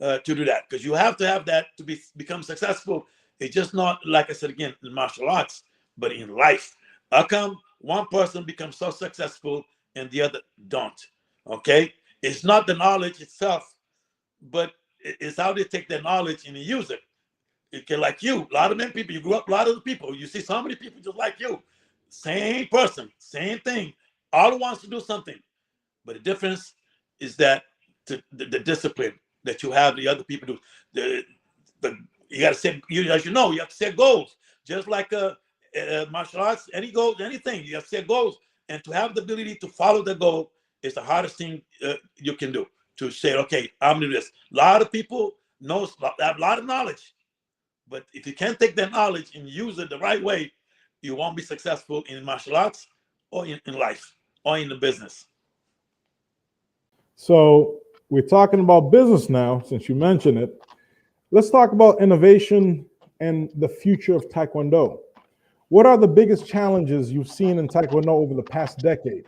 to do that because you have to have that to become successful. It's just not, like I said again, in martial arts, but in life. How come one person becomes so successful and the other don't? Okay, it's not the knowledge itself, but it's how they take their knowledge and use it. Okay, like you, a lot of many people, you grew up, a lot of the people, you see so many people just like you, same person, same thing, all wants to do something, but the difference is that the discipline that you have, the other people do. The, the you got to set as you know, you have to set goals. Just like martial arts, any goals, anything, you have to set goals, and to have the ability to follow the goal is the hardest thing you can do. To say, okay, I'm gonna do this. A lot of people have a lot of knowledge, but if you can't take that knowledge and use it the right way, you won't be successful in martial arts or in life or in the business. So, we're talking about business now, since you mentioned it. Let's talk about innovation and the future of Taekwondo. What are the biggest challenges you've seen in Taekwondo over the past decade?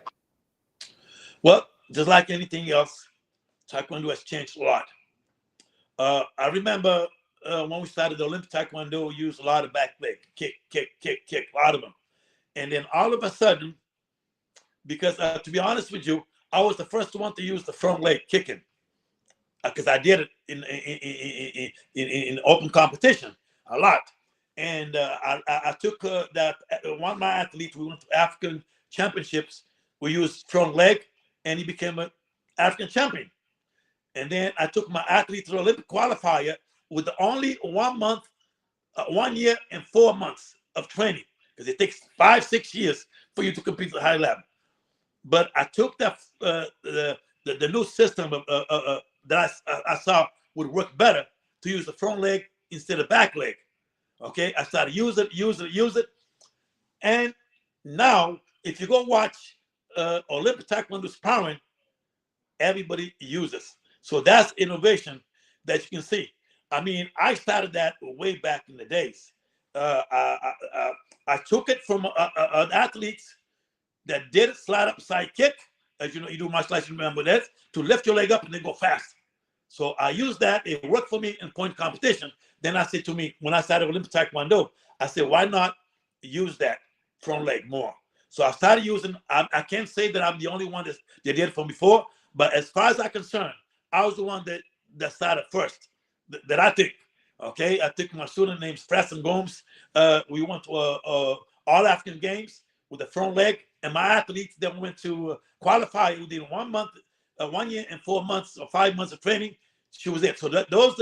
Well, just like anything else, Taekwondo has changed a lot. I remember when we started the Olympic Taekwondo, we used a lot of back leg, kick, a lot of them. And then all of a sudden, because to be honest with you, I was the first one to use the front leg kicking because I did it in open competition a lot. And I took that one of my athletes. We went to African championships. We used front leg, and he became an African champion. And then I took my athlete to the Olympic qualifier with only 1 month, 1 year and 4 months of training because it takes 5, 6 years for you to compete at a high level. But I took the new system that I saw would work better to use the front leg instead of back leg. Okay, I started use it, and now if you go watch Olympic Taekwondo sparring, everybody uses. So that's innovation that you can see. I mean, I started that way back in the days. I took it from athletes that did slide up side kick, as you know, you do martial arts, you remember that, to lift your leg up and then go fast. So I used that. It worked for me in point competition. Then I said to me, when I started Olympic Taekwondo, I said, why not use that front leg more? So I started using, I can't say that I'm the only one that did it from before, but as far as I'm concerned, I was the one that started first, that I think. Okay, I took my student named Preston Gomes. We went to All African Games with the front leg, and my athletes that went to qualify within 1 month, 1 year and 4 months or 5 months of training, she was there. So those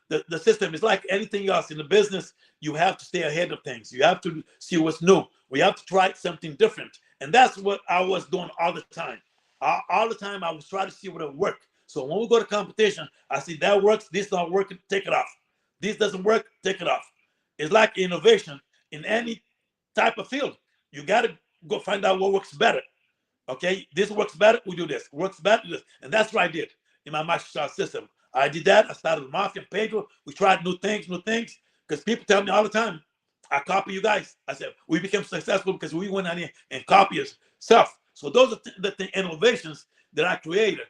the system is like anything else in the business. You have to stay ahead of things. You have to see what's new. We have to try something different, and that's what I was doing all the time. All the time, I was trying to see what would work. So when we go to competition, I see that works. This not working. Take it off. This doesn't work. Take it off. It's like innovation in any type of field. You got to go find out what works better. Okay, this works better. We do this. Works better. This. And that's what I did in my martial arts system. I did that. I started with Mafia and Pedro. We tried new things. Because people tell me all the time, I copy you guys. I said, we became successful because we went out here and copied stuff. So those are the innovations that I created.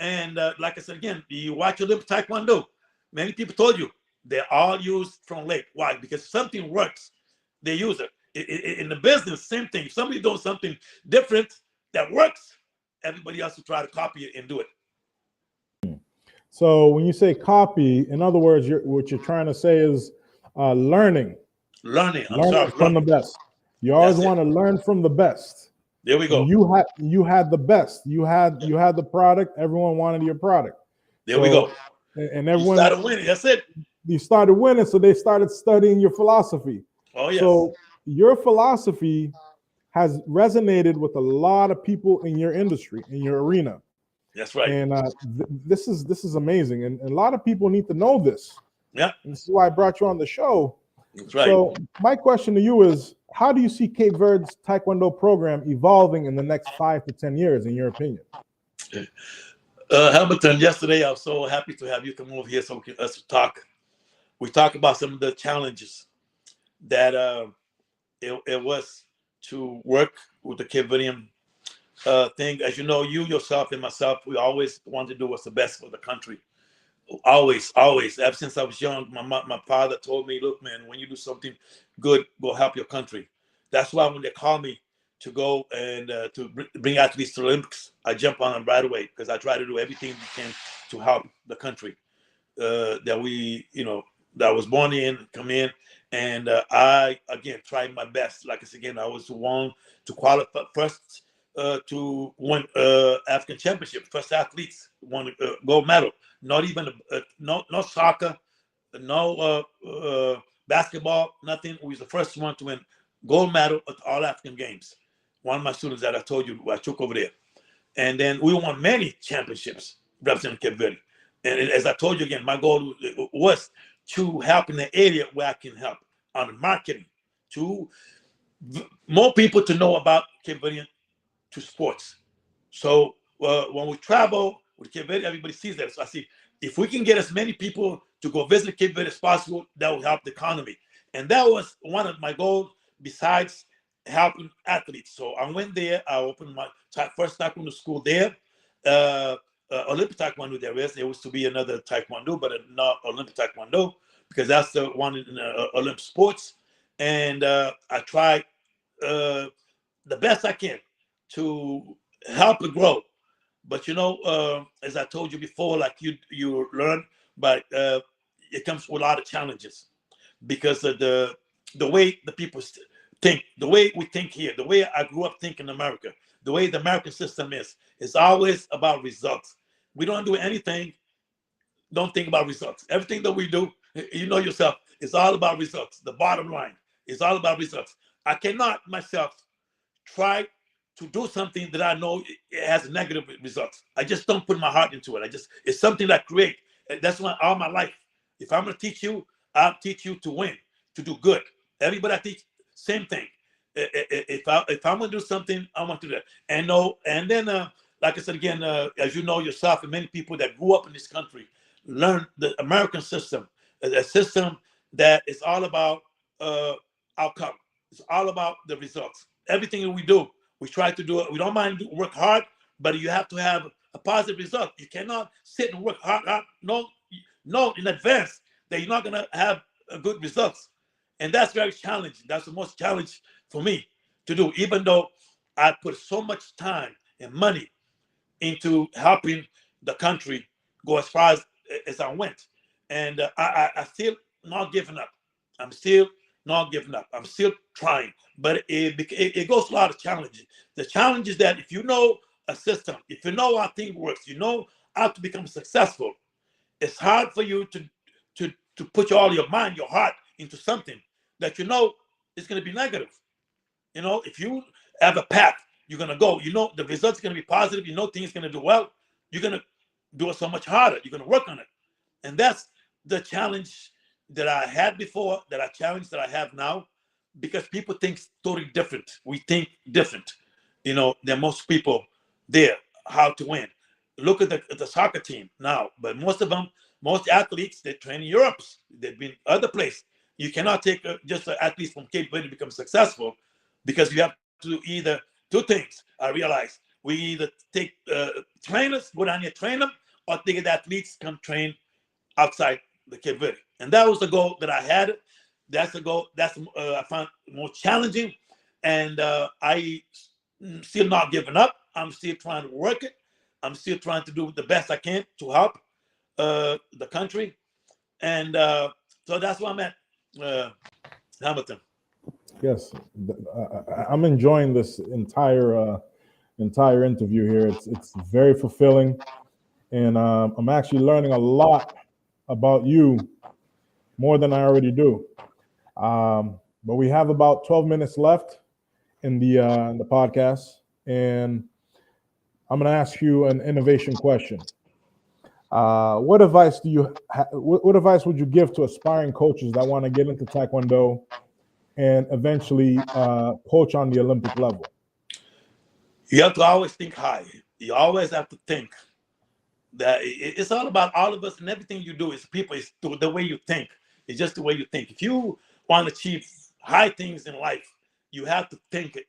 And like I said again, you watch Olympic Taekwondo. Many people told you they all use front leg. Why? Because something works, they use it. In the business, same thing. If somebody doing something different that works, everybody else will try to copy it and do it. So when you say copy, in other words, what you're trying to say is learning. Learning From the best. You always want to learn from the best. There we go. And you had the best. You had the product. Everyone wanted your product. There we go. And everyone started winning. That's it. You started winning, so they started studying your philosophy. Oh yes. So your philosophy has resonated with a lot of people in your industry, in your arena. That's right. And this is amazing, and a lot of people need to know this. Yeah. And this is why I brought you on the show. That's right. So my question to you is, how do you see Cape Verde's Taekwondo program evolving in the next 5 to 10 years, in your opinion? Hamilton, yesterday I was so happy to have you come over here so we can talk. We talk about some of the challenges that it was to work with the Cape Verdean thing. As you know, you yourself and myself, we always want to do what's the best for the country. Always. Ever since I was young, my father told me, look, man, when you do something good, go help your country. That's why when they call me to go and to bring athletes to the Olympics, I jump on them right away, because I try to do everything we can to help the country that we, that I was born in, come in. And I, again, tried my best. Like I said, again, I was the one to qualify first to win African championship. First athletes won a gold medal. Not even no soccer, no basketball, nothing. We was the first one to win gold medal at all African games. One of my students that I told you I took over there, and then we won many championships representing Cape Verde. And as I told you again, my goal was to help in the area where I can help on marketing, to more people to know about Cape Verdean to sports. So when we travel with Cape Verde, everybody sees that. So I see if we can get as many people to go visit Cape Verde as possible, that will help the economy. And that was one of my goals besides helping athletes. So I went there. I opened my first taekwondo school there. Olympic Taekwondo there is. There was to be another Taekwondo, but not Olympic Taekwondo, because that's the one in Olympic sports. And I tried the best I can to help it grow. But as I told you before, like you learn, but it comes with a lot of challenges, because of the way the people think, the way we think here, the way I grew up thinking in America, the way the American system is always about results. We don't do anything, don't think about results. Everything that we do, you know yourself, it's all about results. The bottom line is all about results. I cannot myself try to do something that I know it has negative results. I just don't put my heart into it. It's something that I create. That's why all my life, if I'm gonna teach you, I'll teach you to win, to do good. Everybody I teach, same thing. If I'm gonna do something, I want to do that. And then like I said again, as you know yourself, and many people that grew up in this country learn the American system, a system that is all about outcome. It's all about the results. Everything that we do, we try to do it. We don't mind work hard, but you have to have a positive result. You cannot sit and work hard. No, in advance that you're not gonna have a good results, and that's very challenging. That's the most challenge for me to do, even though I put so much time and money into helping the country go as far as I went. And I still not giving up. I'm still not giving up. I'm still trying. But it goes a lot of challenges. The challenge is that if you know a system, if you know how things works, you know how to become successful, it's hard for you to put all your mind, your heart into something that you know is going to be negative. You know, if you have a path, you're gonna go. You know, the results are gonna be positive. You know, things are gonna do well. You're gonna do it so much harder. You're gonna work on it, and that's the challenge that I had before. That I have now, because people think totally different. We think different, you know, than most people there. How to win? Look at the soccer team now, but most of them, most athletes, they train in Europe. They've been other places. You cannot take just athletes from Cape Verde to become successful, because you have to do either two things. I realize we either take trainers, go down here, train them, or take the athletes come train outside the Cape Verde. And that was the goal that I had. That's the goal. That's I found more challenging, and I still not giving up. I'm still trying to work it. I'm still trying to do the best I can to help the country, and so that's where I'm at, Hamilton. Yes, I'm enjoying this entire interview here. It's very fulfilling, and I'm actually learning a lot about you, more than I already do. But we have about 12 minutes left in the podcast, and I'm going to ask you an innovation question. What advice what advice would you give to aspiring coaches that want to get into Taekwondo and eventually coach on the Olympic level? You have to always think high. You always have to think that it's all about all of us, and everything you do is people. It's the way you think. It's just the way you think. If you want to achieve high things in life, you have to think it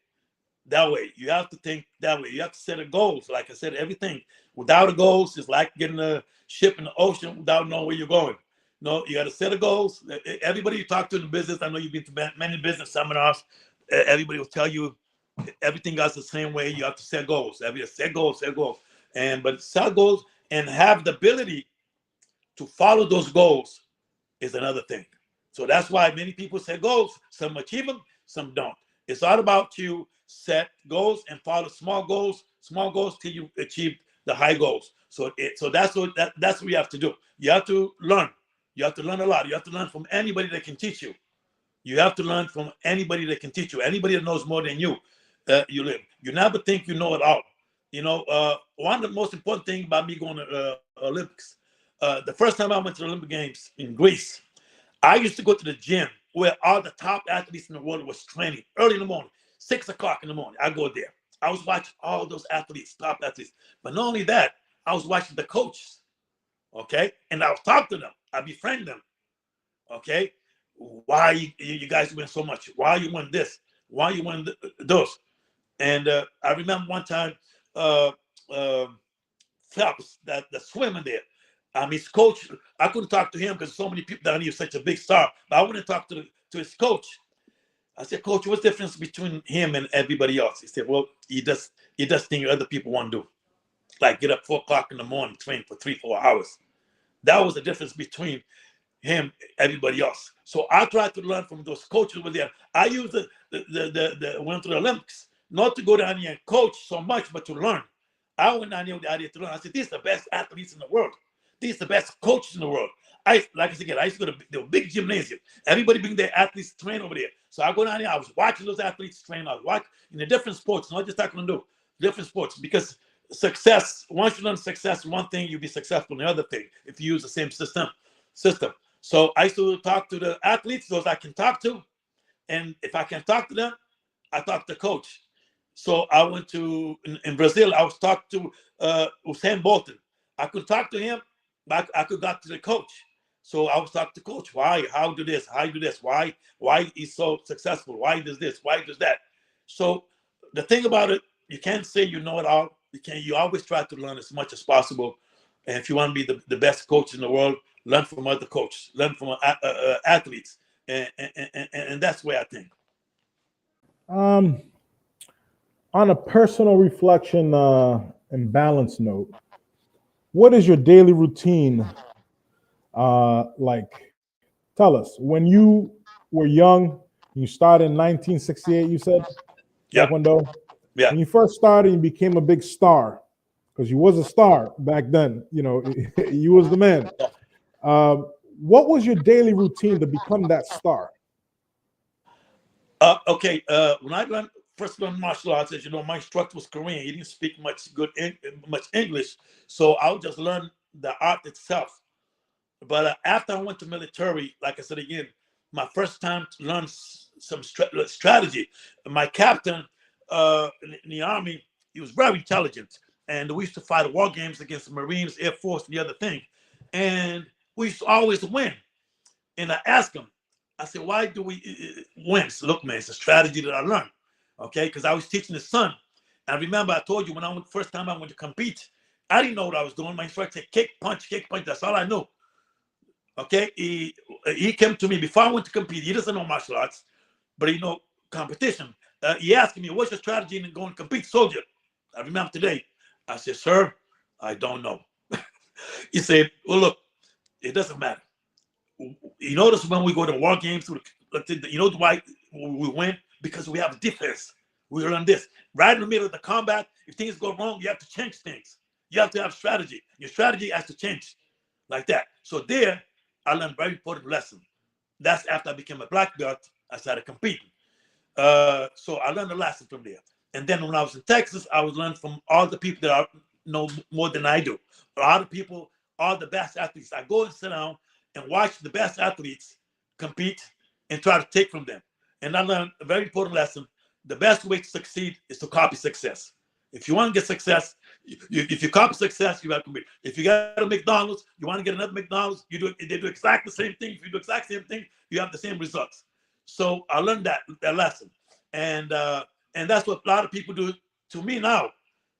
that way. You have to think that way. You have to set a goals. Like I said, everything without a goals is like getting a ship in the ocean without knowing where you're going. No, you got to set a goals. Everybody you talk to in the business, I know you've been to many business seminars. Everybody will tell you everything goes the same way. You have to set goals. Set goals, set goals, and but set goals and have the ability to follow those goals is another thing. So that's why many people set goals. Some achieve them, some don't. It's all about you set goals and follow small goals till you achieve the high goals. So that's what you have to do. You have to learn. You have to learn a lot. You have to learn from anybody that can teach you. You have to learn from anybody that can teach you. Anybody that knows more than you. You live. You never think you know it all. You know, one of the most important things about me going to Olympics, the first time I went to the Olympic Games in Greece, I used to go to the gym where all the top athletes in the world was training early in the morning, 6 o'clock in the morning. I go there. I was watching all those athletes, top athletes. But not only that, I was watching the coaches, okay? And I was talking to them. I befriend them, okay? Why you guys win so much? Why you win this? Why you win those? And I remember one time, uh, uh, Phelps, that the swimmer there. His coach, I couldn't talk to him because so many people down here, such a big star. But I wouldn't talk to his coach. I said, Coach, what's the difference between him and everybody else? He said, well, he does things other people want to do, like get up 4 o'clock in the morning, train for 3-4 hours. That was the difference between him and everybody else. So I tried to learn from those coaches over there. I used the went to the Olympics not to go down here and coach so much, but to learn. I went down here with the idea to learn. I said, these are the best athletes in the world. These are the best coaches in the world. Like I said again, I used to go to the big gymnasium. Everybody bring their athletes to train over there. So I go down there, I was watching those athletes train. I was watching in the different sports, not just taekwondo, different sports. Because success, once you learn success in one thing, you'll be successful in the other thing if you use the same system. So I used to talk to the athletes, those I can talk to. And if I can talk to them, I talk to the coach. So I went to in Brazil. I was talking to Usain Bolton. I could talk to him, but I could talk to the coach. So I was talking to coach. Why? How do this? How do this? Why? Why he's so successful? Why does this? Why does that? So the thing about it, you can't say you know it all. You can. You always try to learn as much as possible. And if you want to be the best coach in the world, learn from other coaches, learn from athletes, and that's the way I think. Um, on a personal reflection and balance note, what is your daily routine like? Tell us, when you were young, you started in 1968, you said, Yeah, Taekwondo. yeah. When you first started, you became a big star because you was a star back then. You know, you was the man. What was your daily routine to become that star? Okay. When I first learned martial arts, as you know, my instructor was Korean. He didn't speak much English, so I would just learn the art itself. But after I went to military, like I said again, my first time to learn some strategy. My captain in the army, he was very intelligent, and we used to fight war games against the Marines, Air Force, and the other thing, and we used to always win. And I asked him, I said, why do we win? So look, man, it's a strategy that I learned, okay? Because I was teaching his son. And I remember I told you when I went first time I went to compete, I didn't know what I was doing. My instructor said, kick, punch, kick, punch. That's all I knew. Okay, he came to me before I went to compete. He doesn't know martial arts, but he know competition. He asked me, "What's your strategy in going to compete, soldier?" I remember today. I said, "Sir, I don't know." He said, "Well, look, it doesn't matter. You notice when we go to war games, you know why we win? Because we have defense. We learn this right in the middle of the combat. If things go wrong, you have to change things. You have to have strategy. Your strategy has to change like that. So there, I learned a very important lesson. That's after I became a black belt. I started competing. So I learned a lesson from there. And then when I was in Texas, I was learning from all the people that know more than I do. A lot of people, all the best athletes. I go and sit down and watch the best athletes compete and try to take from them. And I learned a very important lesson. The best way to succeed is to copy success. If you want to get success, if you copy success, you have to be. If you got a McDonald's, you want to get another McDonald's, they do exactly the same thing. If you do exactly the same thing, you have the same results. So I learned that lesson, and that's what a lot of people do to me now.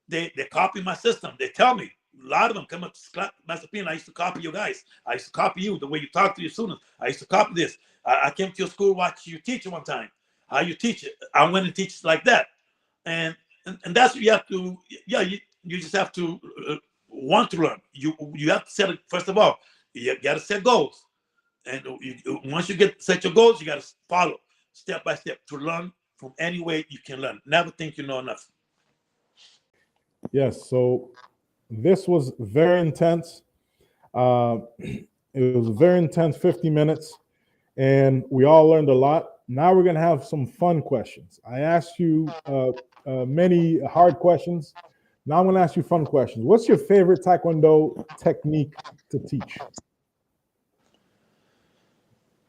They copy my system. They tell me, a lot of them come up to Master Pina. I used to copy you guys. I used to copy you, the way you talk to your students. I used to copy this. I came to your school, watch you teach one time. How you teach it. I went and teach like that, and and that's what you have to. Yeah, you just have to want to learn. You have to set it first of all. You got to set goals, and once you set your goals, you got to follow step by step to learn from any way you can learn. Never think you know enough. Yes. So this was very intense. It was a very intense 50 minutes, and we all learned a lot. Now we're going to have some fun questions. I asked you many hard questions. Now I'm going to ask you fun questions. What's your favorite Taekwondo technique to teach?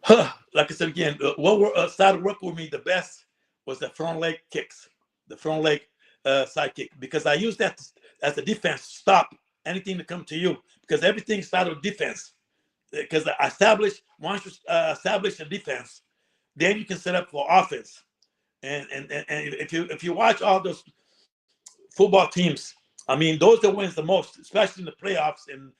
Like I said again, what started working with me the best was the front leg kicks, the front leg side kick, because I use that as a defense to stop anything to come to you, because everything started with defense. Because once you establish a defense, then you can set up for offense. And if you watch all those football teams, I mean, those that wins the most, especially in the playoffs, and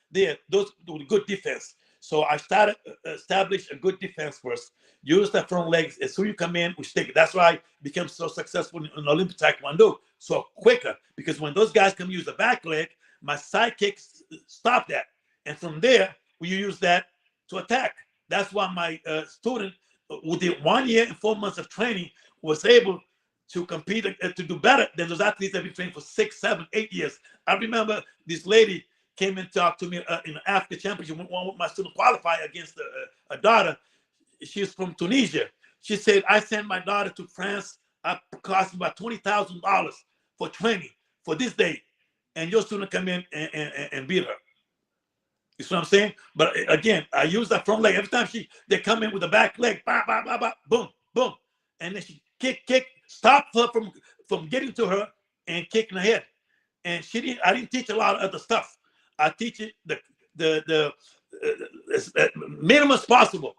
those do good defense. So I started establish a good defense first. Use the front legs as soon as you come in, we stick it. That's why I became so successful in Olympic Taekwondo so quicker, because when those guys come use the back leg, my side kicks stop that, and from there we use that to attack. That's why my student, within 1 year and 4 months of training, was able to compete to do better than those athletes that have been trained for 6, 7, 8 years. I remember this lady came and talked to me in the Africa Championship. One with my student qualified against a daughter. She's from Tunisia. She said, I sent my daughter to France. I cost me about $20,000 for training for this day. And your student come in and beat her. You see what I'm saying? But again, I use that front leg. Every time they come in with the back leg, bah, bah, bah, bah, boom, boom. And then she kick, stop her from getting to her and kicking her head. And I didn't teach a lot of other stuff. I teach it the as minimum as possible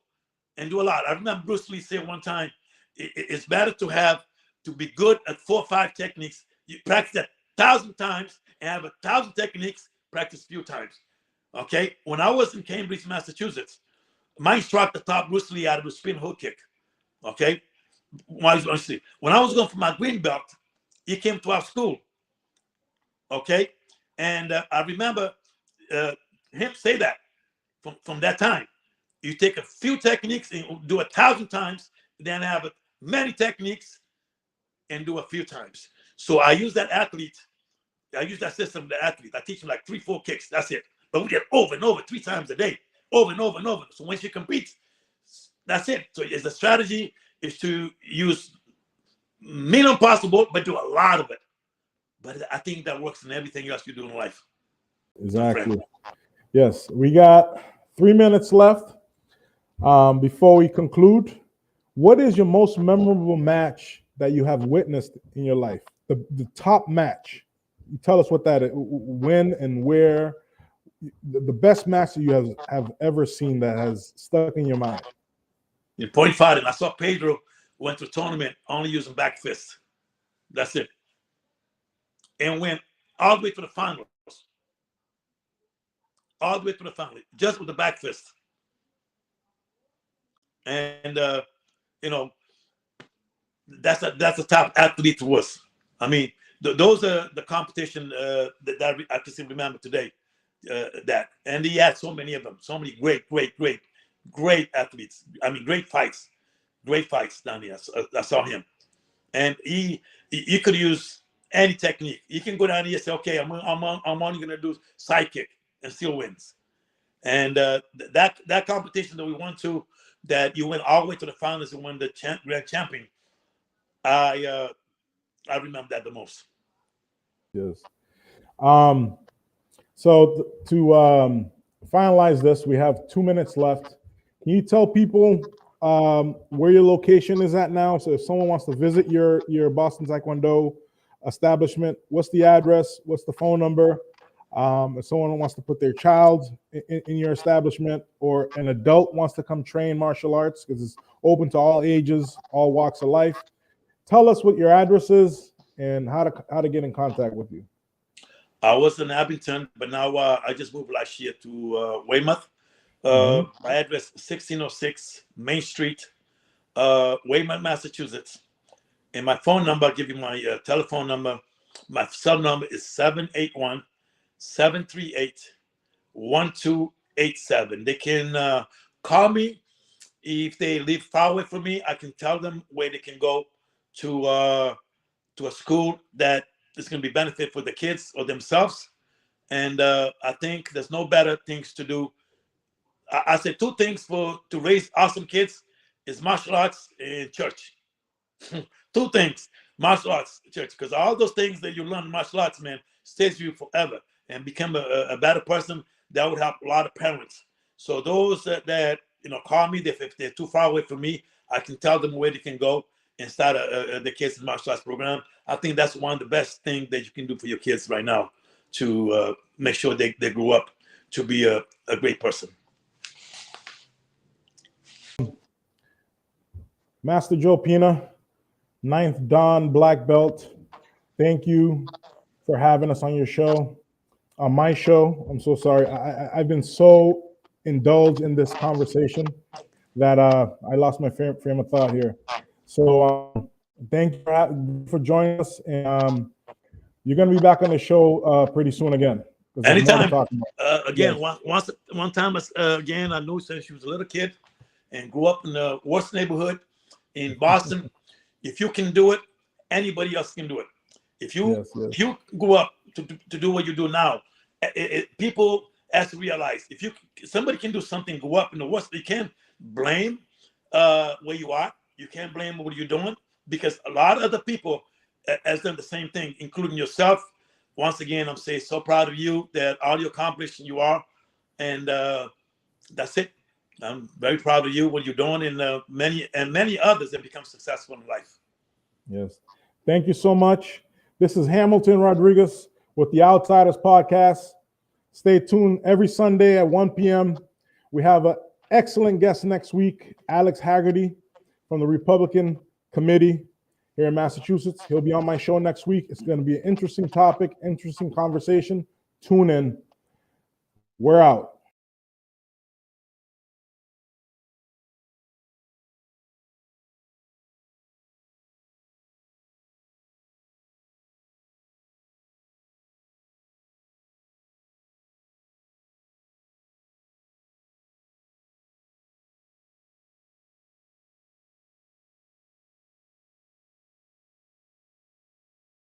and do a lot. I remember Bruce Lee said one time, it's better to be good at 4 or 5 techniques. You practice that 1,000 times and have 1,000 techniques, practice a few times. Okay. When I was in Cambridge, Massachusetts, my instructor taught Bruce Lee how to do spin hook kick. Okay. When I was going for my green belt, he came to our school. Okay. And I remember him say that from that time. You take a few techniques and do 1,000 times, then have many techniques and do a few times. So I use that system, the athlete. I teach them like 3, 4 kicks. That's it. But we get over and over 3 times a day, over and over and over. So once you compete, that's it. So the strategy is to use minimum possible, but do a lot of it. But I think that works in everything else you do in life. Exactly. Yes, we got 3 minutes left. Before we conclude, what is your most memorable match that you have witnessed in your life? The top match. You tell us what that is, when and where. The best match that you have ever seen that has stuck in your mind. In point fighting, I saw Pedro went to a tournament only using back fist. That's it. And went all the way to the finals. All the way to the final, just with the back fist. And you know, that's a top athlete to us. I mean, those are the competition that I can still remember today. That, and he had so many of them, so many great athletes. I mean, great fights down here. I saw him, and he could use any technique. He can go down here and say, okay, I'm only gonna do side kick and still wins. And that competition that we went to, that you went all the way to the finals and won the grand champion, I remember that the most. Yes. So to finalize this, we have 2 minutes left. Can you tell people where your location is at now? So if someone wants to visit your Boston Taekwondo establishment, what's the address? What's the phone number? If someone wants to put their child in your establishment, or an adult wants to come train martial arts, because it's open to all ages, all walks of life, tell us what your address is and how to get in contact with you. I was in Abington, but now I just moved last year to Weymouth. My address is 1606 Main Street, Weymouth, Massachusetts. And my phone number, I'll give you my telephone number. My cell number is 781-738-1287. They can call me. If they live far away from me, I can tell them where they can go to a school that is going to be benefit for the kids or themselves. And I think there's no better things to do. I say 2 things to raise awesome kids is martial arts and church. 2 things, martial arts, church, because all those things that you learn in martial arts, man, stays with you forever and become a better person. That would help a lot of parents. So those that call me, if they're too far away from me, I can tell them where they can go and start the kids martial arts program. I think that's one of the best things that you can do for your kids right now, to make sure they grow up to be a great person. Master Joe Pina, 9th Dan Black Belt, thank you for having us on your show, on my show. I'm so sorry. I've been so indulged in this conversation that I lost my frame of thought here. So thank you for joining us, and you're going to be back on the show pretty soon again. Anytime. Again, yes. One time, again, I knew since she was a little kid and grew up in the worst neighborhood in Boston. If you can do it, anybody else can do it. If you grew up to do what you do now, people have to realize, if somebody can do something, go up in the worst, you can't blame where you are. You can't blame what you're doing, because a lot of other people has done the same thing, including yourself. Once again, I'm saying so proud of you that all you accomplished you are, and that's it. I'm very proud of you, what you're doing, and many others that become successful in life. Yes. Thank you so much. This is Hamilton Rodriguez with the Outsiders Podcast. Stay tuned every Sunday at 1 p.m. We have an excellent guest next week, Alex Haggerty from the Republican Committee here in Massachusetts. He'll be on my show next week. It's going to be an interesting topic, interesting conversation. Tune in. We're out.